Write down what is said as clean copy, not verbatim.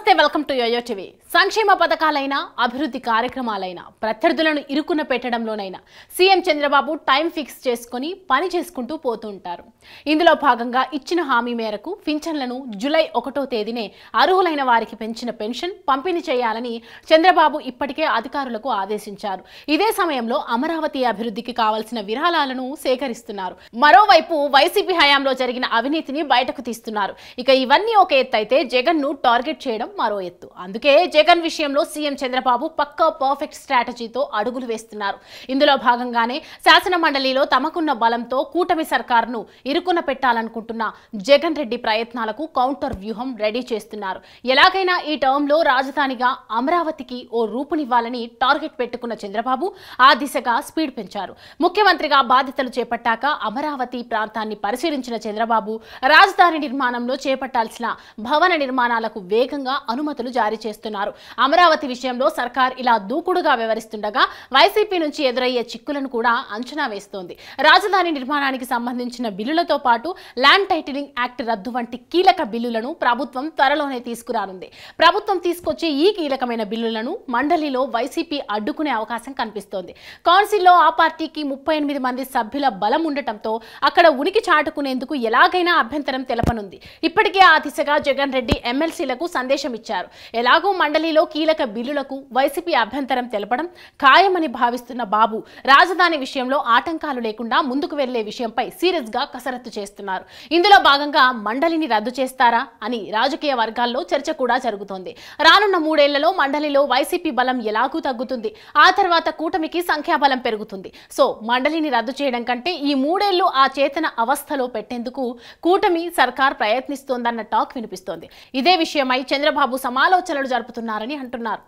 నమస్తే welcome to yo-yo TV. సంక్షేమ పథకాలైన అభివృద్ధి కార్యక్రమాలైన ప్రత్యర్థులను ఇరుకున పెట్టడంలోనైనా సీఎం చంద్రబాబు టైం ఫిక్స్ చేసుకొని పని చేసుకుంటూ పోతుంటారు. ఇందులో భాగంగా ఇచ్చిన హామీ మేరకు పింఛన్లను జూలై 1వ తేదీనే అర్హులైన వారికి పెంచిన పెన్షన్ పంపిణీ చేయాలని చంద్రబాబు ఇప్పటికే అధికారులకు ఆదేశించారు. ఇదే సమయంలో అమరావతి అభివృద్ధికి కావాల్సిన విరాళాలను సేకరిస్తున్నారు. మరోవైపు వైసీపీ హయాంలో జరిగిన అవినీతిని బయటకు తీస్తున్నారు. ఇక ఇవన్నీ ఒక ఎత్తు అయితే జగన్ ను టార్గెట్ చేయడం మరో ఎత్తు. అందుకే జగన్ విషయంలో సీఎం చంద్రబాబు పక్కా పర్ఫెక్ట్ స్ట్రాటజీతో అడుగులు వేస్తున్నారు. ఇందులో భాగంగానే శాసన మండలిలో తమకున్న బలంతో కూటమి సర్కారును ఇరుకున పెట్టాలనుకుంటున్న జగన్ రెడ్డి ప్రయత్నాలకు కౌంటర్ వ్యూహం రెడీ చేస్తున్నారు. ఎలాగైనా ఈ టర్మ్ లో రాజధానిగా అమరావతికి ఓ రూపునివ్వాలని టార్గెట్ పెట్టుకున్న చంద్రబాబు ఆ దిశగా స్పీడ్ పెంచారు. ముఖ్యమంత్రిగా బాధ్యతలు చేపట్టాక అమరావతి ప్రాంతాన్ని పరిశీలించిన చంద్రబాబు రాజధాని నిర్మాణంలో చేపట్టాల్సిన భవన నిర్మాణాలకు వేగంగా అనుమతులు జారీ చేస్తున్నారు. అమరావతి విషయంలో సర్కార్ ఇలా దూకుడుగా వ్యవహరిస్తుండగా వైసీపీ నుంచి ఎదురయ్యే చిక్కులను కూడా అంచనా వేస్తోంది. రాజధాని నిర్మాణానికి సంబంధించిన బిల్లులతో పాటు ల్యాండ్ టైటిలింగ్ యాక్ట్ రద్దు వంటి కీలక బిల్లులను ప్రభుత్వం త్వరలోనే తీసుకురానుంది. ప్రభుత్వం తీసుకొచ్చే ఈ కీలకమైన బిల్లులను మండలిలో వైసీపీ అడ్డుకునే అవకాశం కనిపిస్తోంది. కౌన్సిల్లో ఆ పార్టీకి 38 మంది సభ్యుల బలం ఉండటంతో అక్కడ ఉనికి చాటుకునేందుకు ఎలాగైనా అభ్యంతరం తెలపనుంది. ఇప్పటికే ఆ దిశగా జగన్ రెడ్డి ఎమ్మెల్సీలకు సందేశం ఇచ్చారు. ఎలాగూ మండలిలో కీలక బిల్లులకు వైసీపీ అభ్యంతరం తెలపడం ఖాయమని భావిస్తున్న బాబు రాజధాని విషయంలో ఆటంకాలు లేకుండా ముందుకు వెళ్లే విషయంపై సీరియస్ గా కసరత్తు చేస్తున్నారు. ఇందులో భాగంగా మండలిని రద్దు చేస్తారా అని రాజకీయ వర్గాల్లో చర్చ కూడా జరుగుతోంది. రానున్న 3 ఏళ్లలో మండలిలో వైసీపీ బలం ఎలాగూ తగ్గుతుంది. ఆ తర్వాత కూటమికి సంఖ్యాబలం పెరుగుతుంది. సో మండలిని రద్దు చేయడం కంటే ఈ 3 ఏళ్లు ఆ చేతన అవస్థలో పెట్టేందుకు కూటమి సర్కార్ ప్రయత్నిస్తోందన్న టాక్ వినిపిస్తోంది. ఇదే విషయమై చంద్రబాబు సమాలోచనలు జరుపుతున్నారని అంటున్నారు.